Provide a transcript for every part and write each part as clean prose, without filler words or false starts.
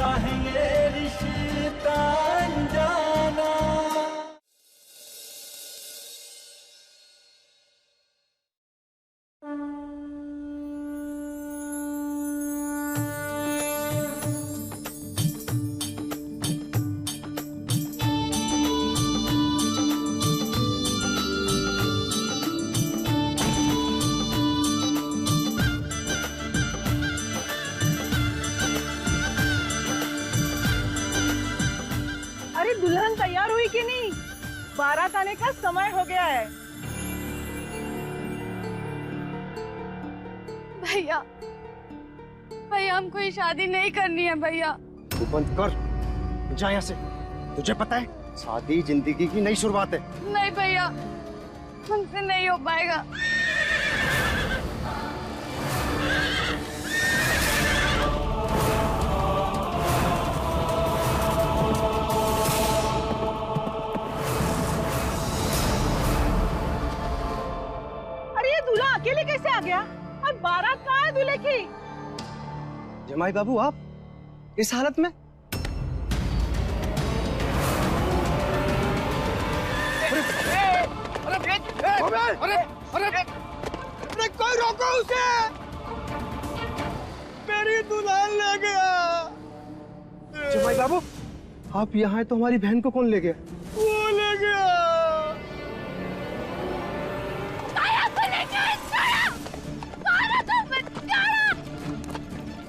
कैसा है ये रिश्ता अनजाना। दुल्हन तैयार हुई कि नहीं? बारात आने का समय हो गया है। भैया भैया हमको ये शादी नहीं करनी है भैया। तू बंद कर, जा यहाँ से। तुझे पता है शादी जिंदगी की नई शुरुआत है। नहीं भैया हमसे नहीं हो पाएगा। दूल्हा अकेले कैसे आ गया? और बारात कहाँ है दूल्हे की? जमाई बाबू आप इस हालत में? अरे कोई रोको उसे! मेरी दुल्हन ले गया। जमाई बाबू आप यहाँ हैं तो हमारी बहन को कौन ले गया? वो ले गया।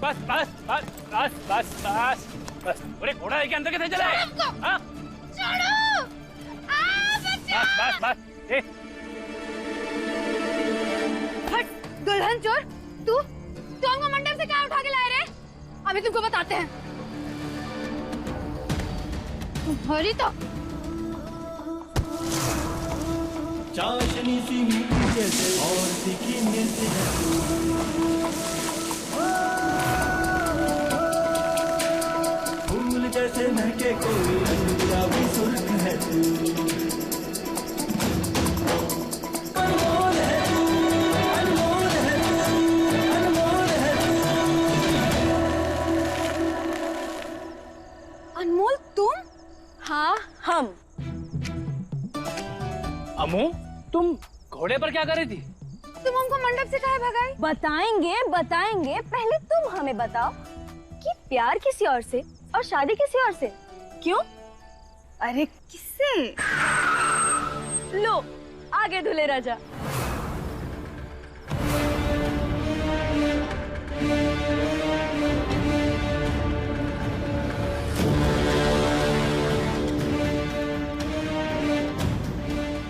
बस बस बस बस बस बस बस अरे घोड़ा लेके अंदर कैसे चला है? हाँ? बस बस बस ए हट दुल्हन चोर, तू हमको मंडप से क्या उठा के लाए रे? अभी तुमको बताते हैं। तुम्हारी तो चाशनी सी मीठी जैसे और तीखी मिर्च है तू, फूल जैसे महके कोई रंग गुलाबी सुर्ख है तू। अनमोल है तू, अनमोल है तू, अनमोल है तू। अनमोल तुम? हाँ हम। अमू तुम घोड़े पर क्या कर रही थी? तुम हमको मंडप से काहे भगाई? बताएंगे, पहले तुम हमें बताओ कि प्यार किसी और से और शादी किसी और से क्यों? अरे किससे? लो आगे दूल्हे राजा।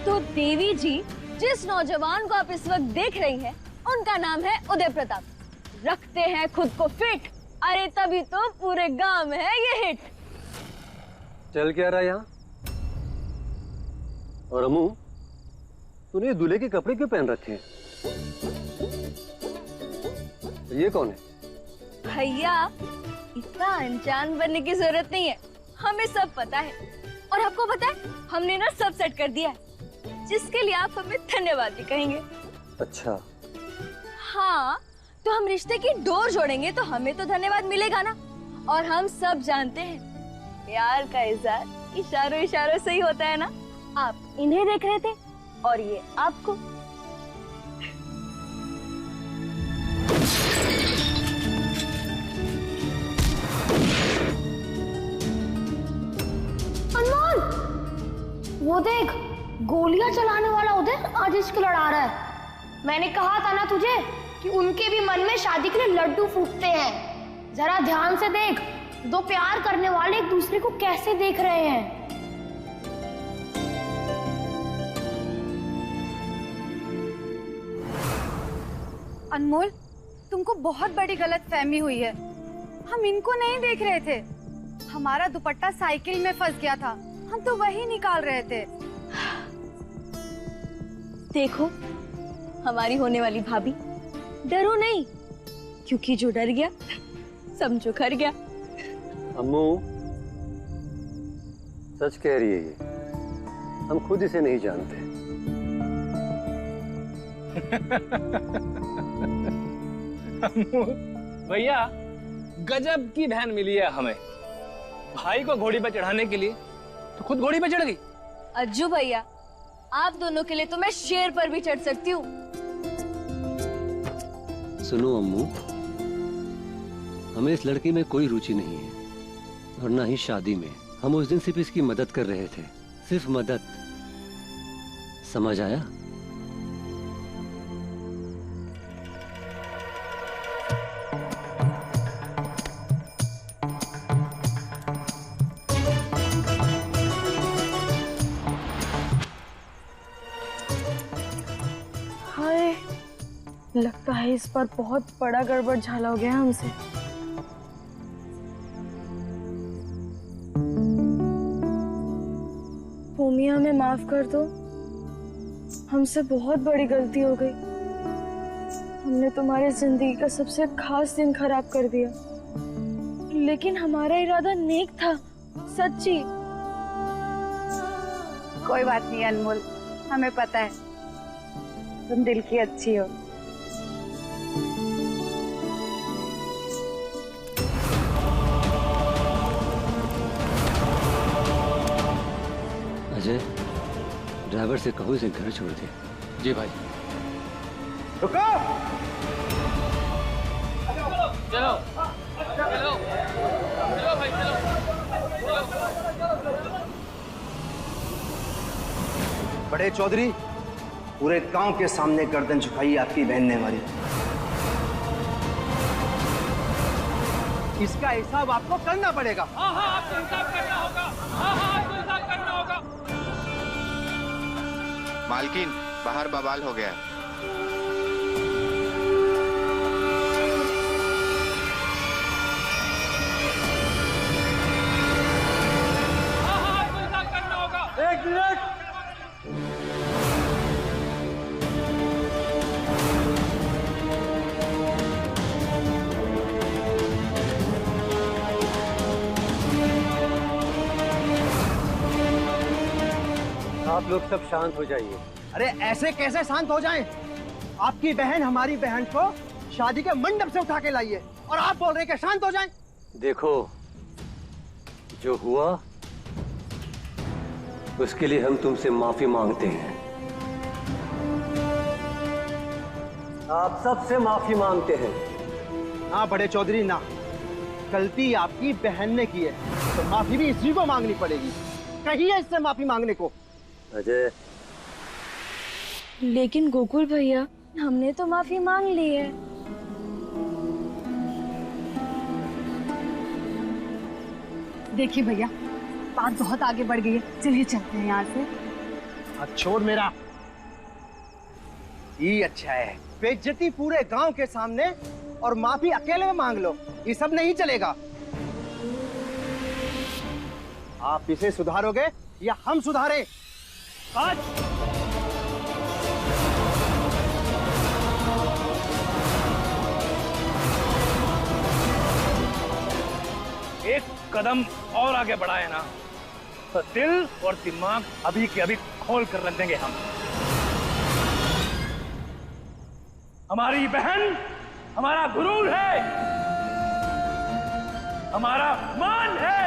तो देवी जी, जिस नौजवान को आप इस वक्त देख रही हैं, उनका नाम है उदय प्रताप। रखते हैं खुद को फिट, अरे तभी तो पूरे गांव में है ये हिट। चल क्या रहा यहाँ? और अमू, तूने दूल्हे के कपड़े क्यों पहन रखे हैं? ये कौन है? भैया इतना अनजान बनने की जरूरत नहीं है, हमें सब पता है। और आपको पता है हमने ना सब सेट कर दिया है, जिसके लिए आप हमें धन्यवाद भी कहेंगे। अच्छा हाँ, तो हम रिश्ते की डोर जोड़ेंगे तो हमें तो धन्यवाद मिलेगा ना। और हम सब जानते हैं प्यार का इज़हार इशारों इशारों से ही होता है ना। आप इन्हें देख रहे थे और ये आपको। अनमोल, वो देख गोलियां चलाने वाला उधर आज इश्क लड़ा रहा है। मैंने कहा था ना तुझे कि उनके भी मन में शादी के लिए लड्डू फूटते हैं। जरा ध्यान से देख, दो प्यार करने वाले एक दूसरे को कैसे देख रहे हैं। अनमोल, तुमको बहुत बड़ी गलतफहमी हुई है। हम इनको नहीं देख रहे थे। हमारा दुपट्टा साइकिल में फंस गया था, हम तो वही निकाल रहे थे। देखो हमारी होने वाली भाभी, डरो नहीं, क्योंकि जो डर गया समझो खर गया। अम्मू सच कह रही है ये, हम खुद इसे नहीं जानते। भैया गजब की बहन मिली है हमें। भाई को घोड़ी पर चढ़ाने के लिए तो खुद घोड़ी पर चढ़ गई। अज्जू भैया, आप दोनों के लिए तो मैं शेर पर भी चढ़ सकती हूँ। सुनो अम्मू, हमें इस लड़की में कोई रुचि नहीं है और ना ही शादी में। हम उस दिन सिर्फ इसकी मदद कर रहे थे, सिर्फ मदद। समझ आया? हाय, लगता है इस पर बहुत बड़ा गड़बड़ झाला हो गया हमसे। भूमि, हमें माफ कर दो, हमसे बहुत बड़ी गलती हो गई। हमने तुम्हारी जिंदगी का सबसे खास दिन खराब कर दिया, लेकिन हमारा इरादा नेक था, सच्ची। कोई बात नहीं अनमोल, हमें पता है तुम दिल की अच्छी हो। अजय, ड्राइवर से कहो इसे घर छोड़ दे। जी भाई। रुको। चलो चलो चलो भाई, चलो बड़े चौधरी, पूरे गांव के सामने गर्दन झुकाई आपकी बहन ने हमारी। इसका हिसाब आपको करना पड़ेगा। हाँ हाँ, आपको हिसाब करना होगा। हाँ हाँ, आपको हिसाब करना होगा। मालकिन, बाहर बवाल हो गया। हाँ हाँ, आपको हिसाब करना होगा। एक मिनट। आप लोग सब शांत हो जाइए। अरे ऐसे कैसे शांत हो जाएं? आपकी बहन हमारी बहन को शादी के मंडप से उठा के लाई है और आप बोल रहे हैं कि शांत हो जाएं? देखो, जो हुआ उसके लिए हम तुमसे माफी मांगते हैं। आप सबसे माफी मांगते हैं। हाँ बड़े चौधरी, ना, गलती आपकी बहन ने की है तो माफी भी इसी को मांगनी पड़ेगी। कहिए इससे माफी मांगने को। अजय, लेकिन गोकुल भैया, हमने तो माफी मांग ली है। देखिए भैया, बात बहुत आगे बढ़ गई है, चलिए चलते हैं यहाँ से। अब छोड़ मेरा। ये अच्छा है, बेइज्जती पूरे गांव के सामने और माफी अकेले में मांग लो, ये सब नहीं चलेगा। आप इसे सुधारोगे या हम सुधारें? आज एक कदम और आगे बढ़ाए ना तो दिल और दिमाग अभी के अभी खोल कर रख देंगे हम। हमारी बहन हमारा गुरूर है, हमारा मान है,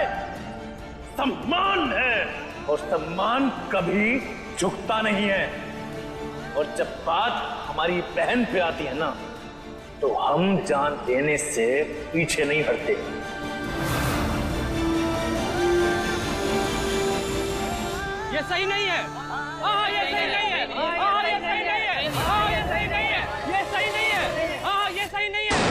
सम्मान है, और सम्मान कभी झुकता नहीं है। और जब बात हमारी बहन पे आती है ना, तो हम जान देने से पीछे नहीं हटते। ये सही नहीं है। हाँ, ये सही नहीं है। हाँ, ये सही नहीं है। हाँ, ये सही नहीं है। ये सही नहीं है। हाँ, ये सही नहीं है।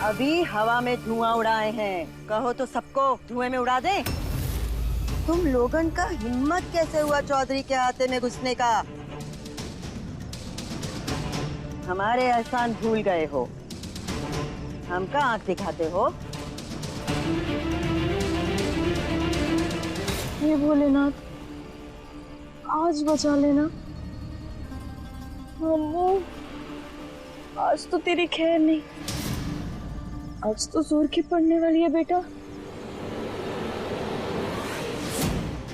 अभी हवा में धुआं उड़ाए हैं, कहो तो सबको धुएं में उड़ा दें। तुम लोगन का हिम्मत कैसे हुआ चौधरी के हाथे में घुसने का? हमारे एहसान भूल गए हो, हमका आंख दिखाते हो। ये भोलेनाथ, आज बचा लेना। अम्मू, आज तो तेरी खैर नहीं, आज तो जोर की पड़ने वाली है बेटा।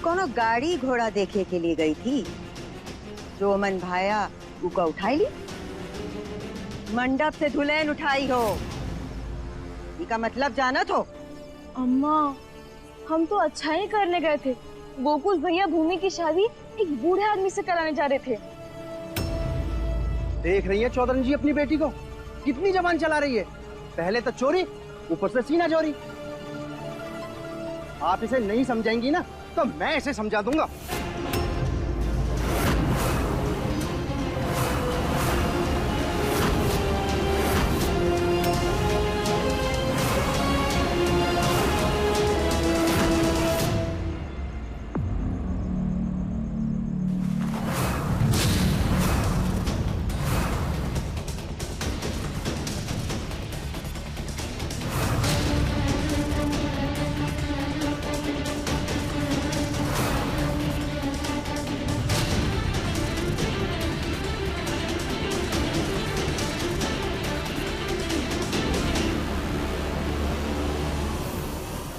कोनो गाड़ी घोड़ा देखे के लिए गई थी, जो मन भाया उका उठाई ली। मंडप से दुल्हन उठाई हो, इसका मतलब जाना तो? अम्मा, हम तो अच्छा ही करने गए थे। गोकुल भैया भूमि की शादी एक बूढ़े आदमी से कराने जा रहे थे। देख रही है चौधरी जी अपनी बेटी को, कितनी जबान चला रही है। पहले तो चोरी, ऊपर से सीना चोरी। आप इसे नहीं समझाएंगी ना, तो मैं इसे समझा दूंगा।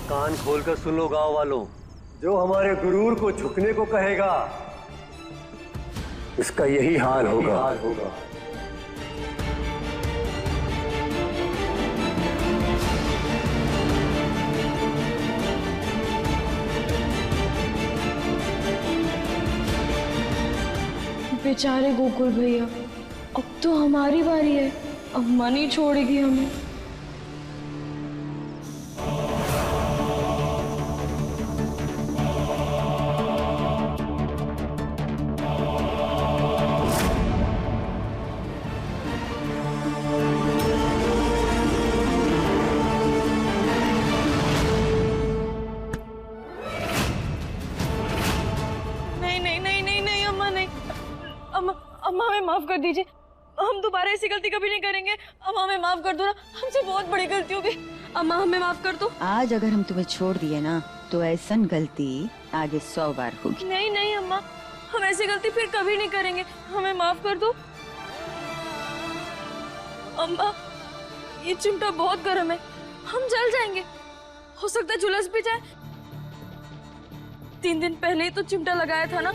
कान खोलकर सुन लो गांव वालों, जो हमारे गुरूर को झुकने को कहेगा, इसका यही हाल होगा। बेचारे गोकुल भैया, अब तो हमारी बारी है। अम्मा नहीं छोड़ेगी हमें। अम्मा हमें माफ कर दीजिए, हम दोबारा ऐसी गलती कभी नहीं करेंगे। अम्मा हमें माफ कर दो ना, हमसे बहुत बड़ी गलती हो गई। अम्मा हमें माफ कर दो। आज अगर हम तुम्हें छोड़ दिए ना, तो ऐसन गलती आगे 100 बार होगी। नहीं नहीं अम्मा, हम ऐसी गलती फिर कभी नहीं करेंगे, हमें माफ कर दो। अम्मा, ये चिमटा बहुत गर्म है, हम जल जाएंगे, हो सकता है झुलस भी जाए। 3 दिन पहले ही तो चिमटा लगाया था ना,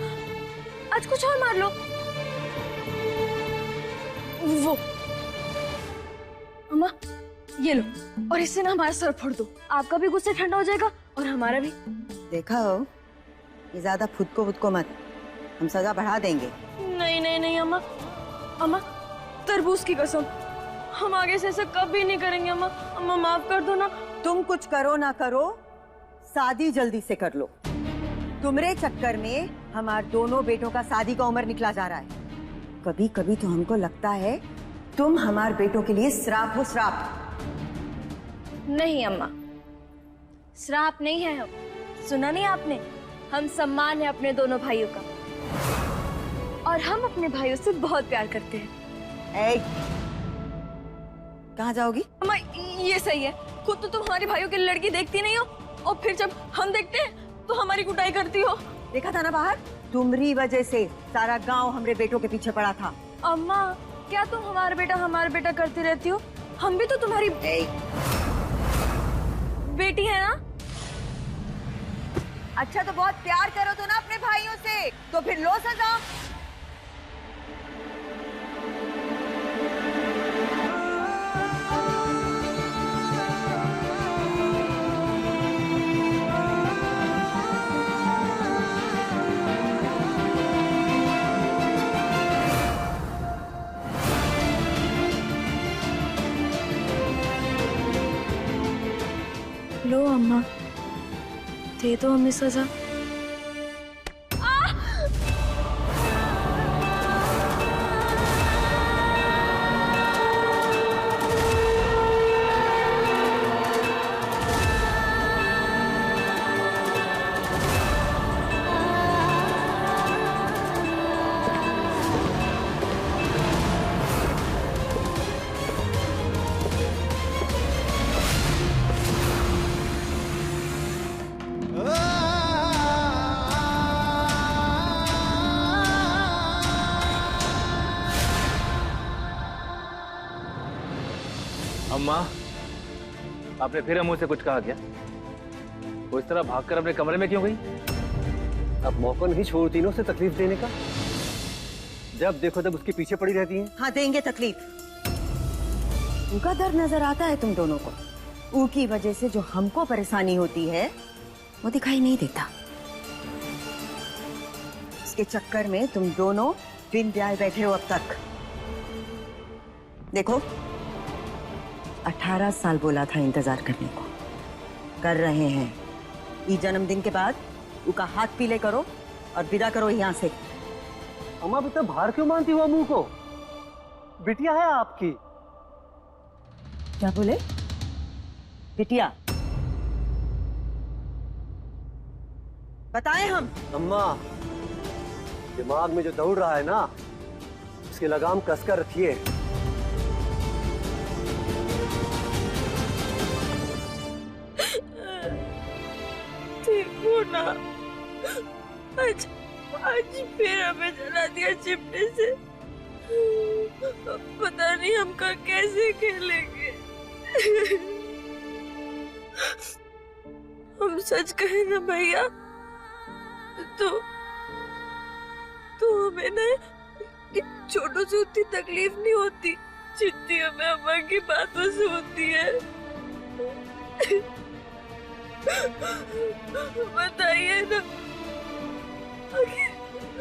आज कुछ और मार लो। वो अम्मा, ये लो, और इससे ना हमारा सर फोड़ दो, आपका भी गुस्सा ठंडा हो जाएगा और हमारा भी। देखा हो, ये ज्यादा फुदको मत, हम सजा बढ़ा देंगे। नहीं नहीं नहीं अम्मा, अम्मा तरबूज की कसम, हम आगे से ऐसा कभी नहीं करेंगे। अम्मा, अम्मा माफ कर दो ना। तुम कुछ करो ना करो, शादी जल्दी से कर लो। तुम्हारे चक्कर में हमारे दोनों बेटों का शादी का उम्र निकला जा रहा है। कभी कभी तो हमको लगता है तुम हमारे बेटों के लिए श्राप हो, श्राप। नहीं अम्मा, श्राप नहीं है हम। सुना नहीं आपने, हम सम्मान है अपने दोनों भाइयों का, और हम अपने भाइयों से बहुत प्यार करते हैं। कहाँ जाओगी? अम्मा ये सही है, खुद तो तुम हमारे भाइयों की लड़की देखती नहीं हो, और फिर जब हम देखते हैं तो हमारी कुटाई करती हो। देखा था ना बाहर, तुम्हारी वजह से सारा गांव हमरे बेटों के पीछे पड़ा था। अम्मा, क्या तुम हमारा बेटा करती रहती हो? हम भी तो तुम्हारी बेटी है ना। अच्छा तो बहुत प्यार करो तो ना अपने भाइयों से, तो फिर लो सजा। लो अम्मा, दे दो हमें सजा। अम्मा, आपने फिर अम्मू से कुछ कहा क्या? वो इस तरह भागकर अपने कमरे में क्यों गई? अब मौका नहीं छोड़ती ना उसे तकलीफ देने का। जब देखो तब उसके पीछे पड़ी रहती हैं। हाँ, देंगे तकलीफ। उनका दर्द नजर आता है तुम दोनों को। उनकी वजह से जो हमको परेशानी होती है वो दिखाई नहीं देता। इसके चक्कर में तुम दोनों बिन ब्याह बैठे हो अब तक। देखो, 18 साल बोला था इंतजार करने को, कर रहे हैं। ये जन्मदिन के बाद उसका हाथ पीले करो और विदा करो यहाँ से। अम्मा इतना भार क्यों मानती हो अम्मू को? बिटिया है आपकी। क्या बोले? बिटिया? बताएं हम। अम्मा, दिमाग में जो दौड़ रहा है ना, उसकी लगाम कसकर रखिए। देखो ना, आज फिर हमें जला दिया चिमटे से। पता नहीं हम का कैसे खेलेंगे। हम सच कहे ना भैया, तो हमें ना छोटों से उतनी तकलीफ नहीं होती जितनी हमें अम्मा की बातों से होती है। बताइए ना,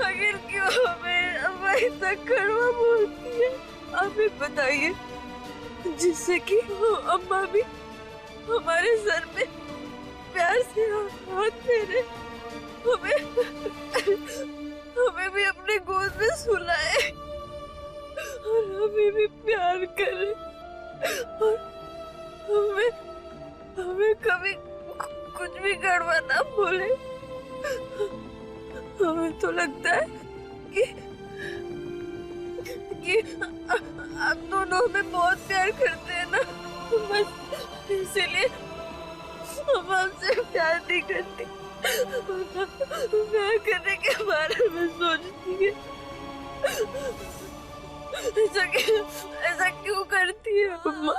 आखिर क्यों हमें अम्मा इतना कड़वा बोलती है? आप ही बताइए, जिससे कि अम्मा भी हमारे सर पे प्यार से हाथ फेरे, हमें भी अपने गोद में सुलाए और हमें भी प्यार करे और हमें कभी कुछ भी गड़बड़ ना बोले। हमें तो लगता है कि आप दोनों हमें बहुत प्यार करते हैं ना, बस इसीलिए हम आपसे प्यार नहीं करती, प्यार करने के बारे में सोचती है। ऐसा क्यों करती है अम्मा?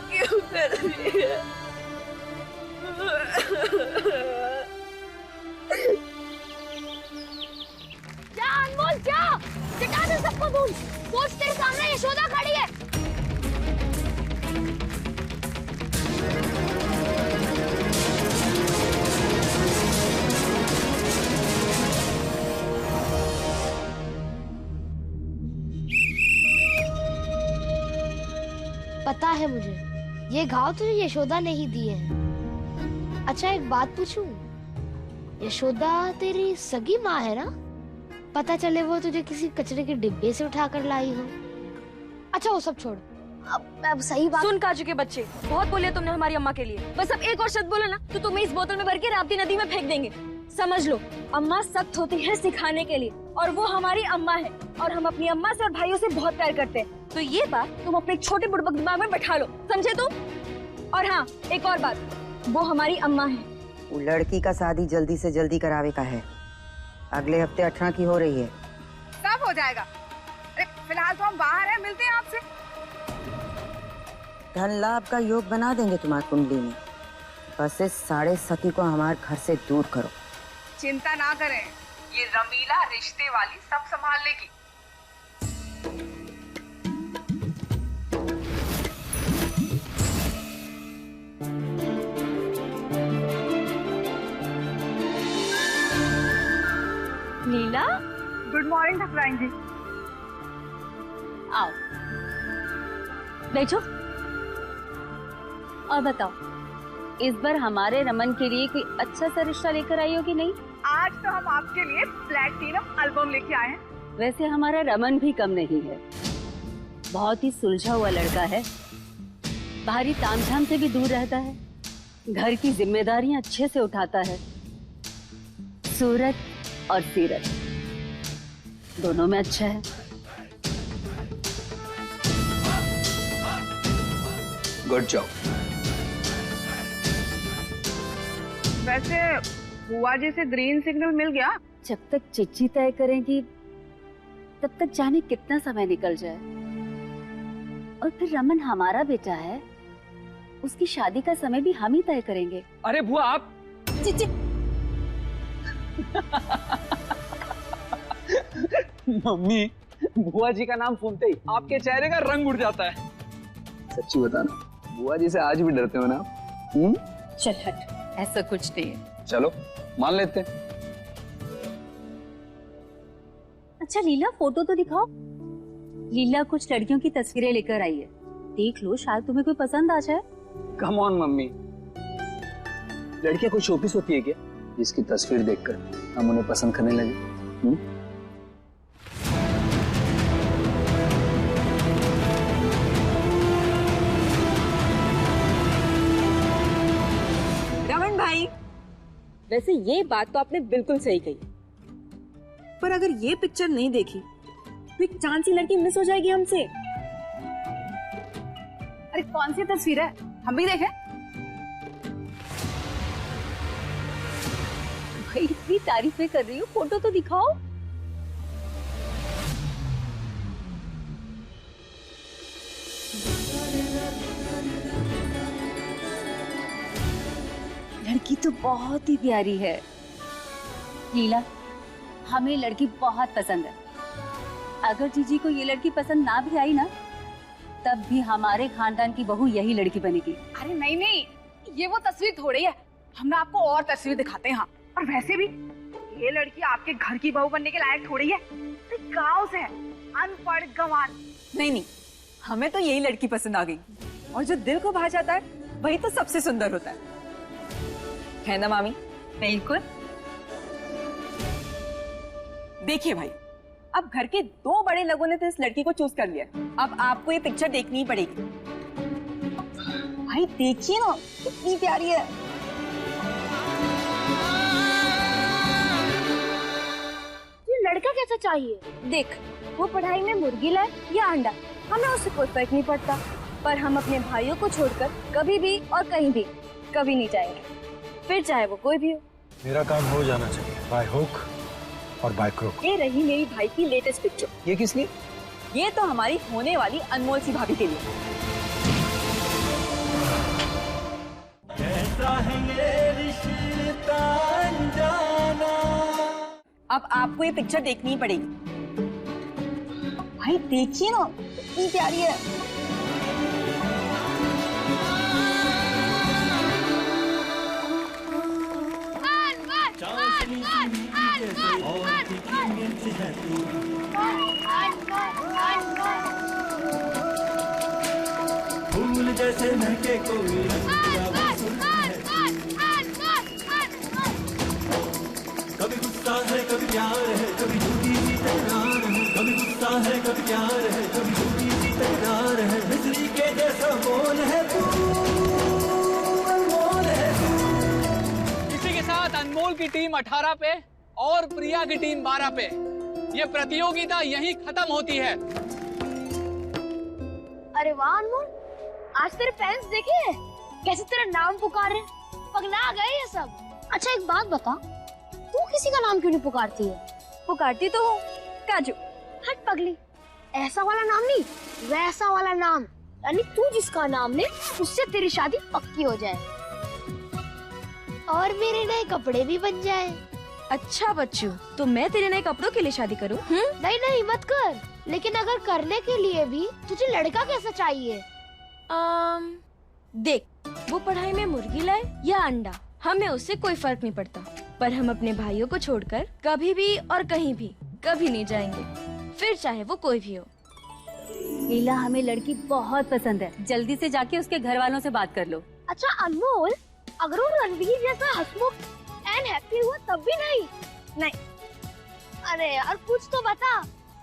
क्यों कर रही है? जा अनमोल जा, चिटा दे सबको दूर। वो तेरे सामने यशोदा खड़ी है। पता है मुझे, ये घाव तुझे यशोदा ने ही दिए हैं। अच्छा एक बात पूछूं, यशोदा तेरी सगी माँ है ना? पता चले वो तुझे किसी कचरे के डिब्बे से उठाकर लाई हो। अच्छा वो सब छोड़, अब सही बात सुन काजू के बच्चे, बहुत बोले तुमने हमारी अम्मा के लिए। बस अब एक और शब्द बोला ना तो तुम्हें इस बोतल में भर के राप्ती नदी में फेंक देंगे। समझ लो, अम्मा सख्त होती है सिखाने के लिए, और वो हमारी अम्मा है और हम अपनी अम्मा से और भाइयों से बहुत प्यार करते हैं। तो ये बात तुम अपने छोटे बुड़बक दिमाग में बैठा लो, समझे तुम? और हाँ, एक और बात, वो हमारी अम्मा है। वो लड़की का शादी जल्दी से जल्दी करावे का है। अगले हफ्ते 18 की हो रही है। सब हो जाएगा। अरे फिलहाल तो हम बाहर हैं, मिलते हैं आपसे। धन लाभ का योग बना देंगे तुम्हारी कुंडली में। बस इस 7.5 को हमारे घर से दूर करो। चिंता ना करें, ये रमीला रिश्ते वाली सब संभाल लेगी। लीला, गुड मॉर्निंग ठाकुराइन जी। आओ बैठो और बताओ, इस बार हमारे रमन के लिए कोई अच्छा सा रिश्ता लेकर आई हो कि नहीं? आज तो हम आपके लिए प्लैटिनम एल्बम लेके आए हैं। वैसे हमारा रमन भी कम नहीं है, बहुत ही सुलझा हुआ लड़का है, बाहरी तामझाम से भी दूर रहता है, घर की जिम्मेदारियां अच्छे से उठाता है, सूरत और सीरत दोनों में अच्छा है। Good job. वैसे बुआ जी से ग्रीन सिग्नल मिल गया? जब तक चिट्ठी तय करेंगी तब तक जाने कितना समय निकल जाए। और फिर रमन हमारा बेटा है, उसकी शादी का समय भी हम ही तय करेंगे। अरे बुआ आप मम्मी, बुआ जी का नाम सुनते ही आपके चेहरे का रंग उड़ जाता है। सच्ची बताना, बुआ जी से आज भी डरते हो ना? चल हट, ऐसा कुछ नहीं है। चलो मान लेते हैं। अच्छा लीला, फोटो तो दिखाओ। लीला कुछ लड़कियों की तस्वीरें लेकर आई है, देख लो, शायद तुम्हें कोई पसंद आ जाए। कम ऑन मम्मी, लड़कियां कोई शोपीस होती है क्या जिसकी तस्वीर देखकर हम उन्हें पसंद करने लगे? रमन भाई, वैसे ये बात तो आपने बिल्कुल सही कही, पर अगर ये पिक्चर नहीं देखी तो एक चांसी लड़की मिस हो जाएगी हमसे। अरे कौन सी तस्वीर है, हम भी देखें। भाई इतनी तारीफें कर रही हूँ, फोटो तो दिखाओ। लड़की तो बहुत ही प्यारी है। लीला, हमें लड़की बहुत पसंद है। अगर जीजी को ये लड़की पसंद ना भी आई ना, तब भी हमारे खानदान की बहू यही लड़की बनेगी। अरे नहीं नहीं, ये वो तस्वीर थोड़ी है, हम ना आपको और तस्वीर दिखाते हैं। हाँ, और वैसे भी ये लड़की आपके घर की बहू बनने के लायक थोड़ी है, गाँव से है, अनपढ़ गंवार। नहीं नहीं, हमें तो यही लड़की पसंद आ गई, और जो दिल को भा जाता है वही तो सबसे सुंदर होता है ना मामी? बिल्कुल। देखिए भाई, अब घर के 2 बड़े लोगों ने तो इस लड़की को चूज कर लिया, अब आपको ये पिक्चर देखनी ही पड़ेगी। भाई देखिए ना, कितनी प्यारी है। ये लड़का कैसा चाहिए? देख, वो पढ़ाई में मुर्गी लाए या अंडा, हमें उससे कोई फर्क नहीं पड़ता, पर हम अपने भाइयों को छोड़कर कभी भी और कहीं भी कभी नहीं जाएंगे, फिर चाहे वो कोई भी हो। मेरा काम हो जाना चाहिए, बाय हुक और बाय क्रुक। ये रही मेरी भाई की लेटेस्ट पिक्चर। ये किस लिए? ये तो हमारी होने वाली अनमोल सी भाभी के लिए। कैसा है ये रिश्ता अनजाना। अब आपको ये पिक्चर देखनी ही पड़ेगी। भाई देखिए ना, कितनी प्यारी है। फूल जैसे महके कोई कभी गुस्सा है कभी प्यार है, कभी झूठी सी तकरार है, कभी गुस्सा है कभी प्यार है, कभी झूठी सी तकरार है। बिजली के जैसा बोल है तू, अनमोल है तू। इसी के साथ अनमोल की टीम 18 पे और प्रिया की टीम 12 पे। ये प्रतियोगिता यहीं खत्म होती है। अरे वाह अनमोल, आज तेरे फैंस देखे हैं कैसे तेरा नाम पुकार रहे हैं, पगला गए ये सब। अच्छा एक बात बता, तू किसी का नाम क्यों नहीं पुकारती है? पुकारती तो हूँ, काजू। हट पगली, ऐसा वाला नाम नहीं, वैसा वाला नाम, यानी तू जिसका नाम ले उससे तेरी शादी पक्की हो जाए और मेरे नए कपड़े भी बन जाए। अच्छा बच्चू, तो मैं तेरे नए कपड़ों के लिए शादी करूँ? नहीं नहीं मत कर, लेकिन अगर करने के लिए भी तुझे लड़का कैसा चाहिए? देख, वो पढ़ाई में मुर्गी लाए या अंडा, हमें उससे कोई फर्क नहीं पड़ता, पर हम अपने भाइयों को छोड़कर कभी भी और कहीं भी कभी नहीं जाएंगे, फिर चाहे वो कोई भी हो। लीला, हमें लड़की बहुत पसंद है, जल्दी से जाके उसके घर वालों से बात कर लो। अच्छा अनमोल, अगर वो रणवीर जैसा हंसमुख एंड हैप्पी हुआ तब भी नहीं? नहीं। अरे यार कुछ तो बता,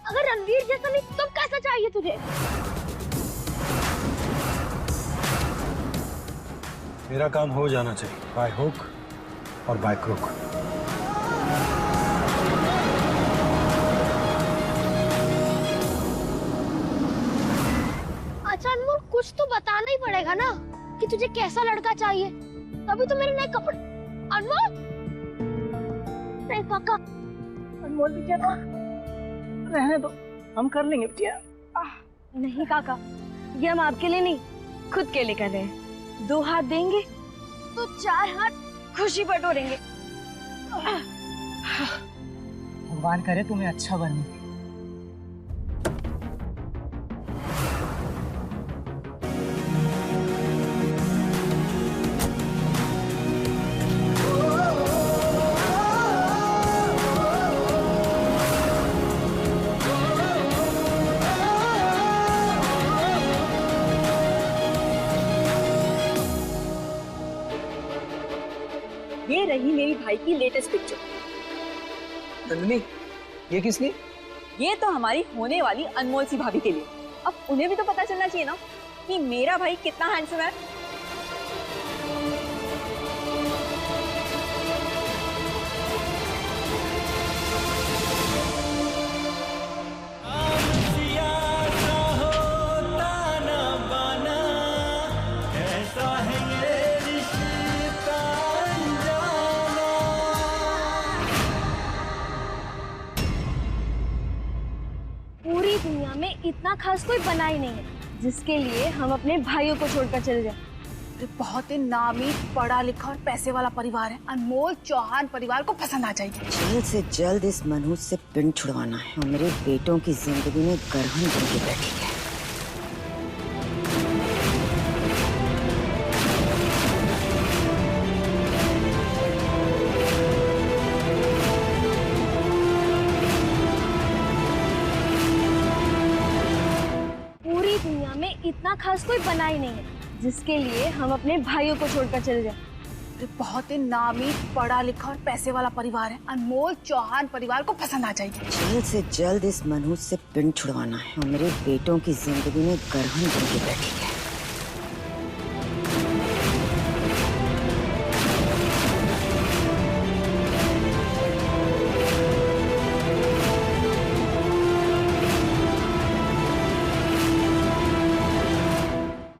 अगर रणवीर जैसा नहीं तब कैसा चाहिए तुझे? मेरा काम हो जाना चाहिए, बाय हुक और बाय क्रुक। अच्छा अनमोल, कुछ तो बताना ही पड़ेगा ना कि तुझे कैसा लड़का चाहिए, तभी तो मेरे नए कपड़े। अनमोल, नहीं काका। अनमोल बिटिया रहने दो, हम कर लेंगे बिटिया। नहीं काका, ये हम आपके लिए नहीं, खुद के लिए कर रहे हैं। 2 हाथ देंगे तो 4 हाथ खुशी बटोरेंगे। भगवान करे तुम्हें अच्छा वर मिले। ये रही मेरी भाई की लेटेस्ट पिक्चर। नंदिनी, ये किस लिए? ये तो हमारी होने वाली अनमोल सी भाभी के लिए। अब उन्हें भी तो पता चलना चाहिए ना कि मेरा भाई कितना हैंडसम है। पूरी दुनिया में इतना खास कोई बना ही नहीं है जिसके लिए हम अपने भाइयों को छोड़कर चले जाए। बहुत ही नामी, पढ़ा लिखा और पैसे वाला परिवार है। अनमोल चौहान परिवार को पसंद आ जाएगी। जल्द से जल्द इस मनहूस से पिंड छुड़वाना है और मेरे बेटों की जिंदगी में ग्रहण बन के बैठी है। पूरी दुनिया में इतना खास कोई बना ही नहीं है जिसके लिए हम अपने भाइयों को छोड़कर चले जाए। बहुत ही नामी, पढ़ा लिखा और पैसे वाला परिवार है। अनमोल चौहान परिवार को पसंद आ जाएगी। जल्द से जल्द इस मनहूस से पिंड छुड़वाना है और मेरे बेटों की जिंदगी में ग्रहण बन के बैठी है।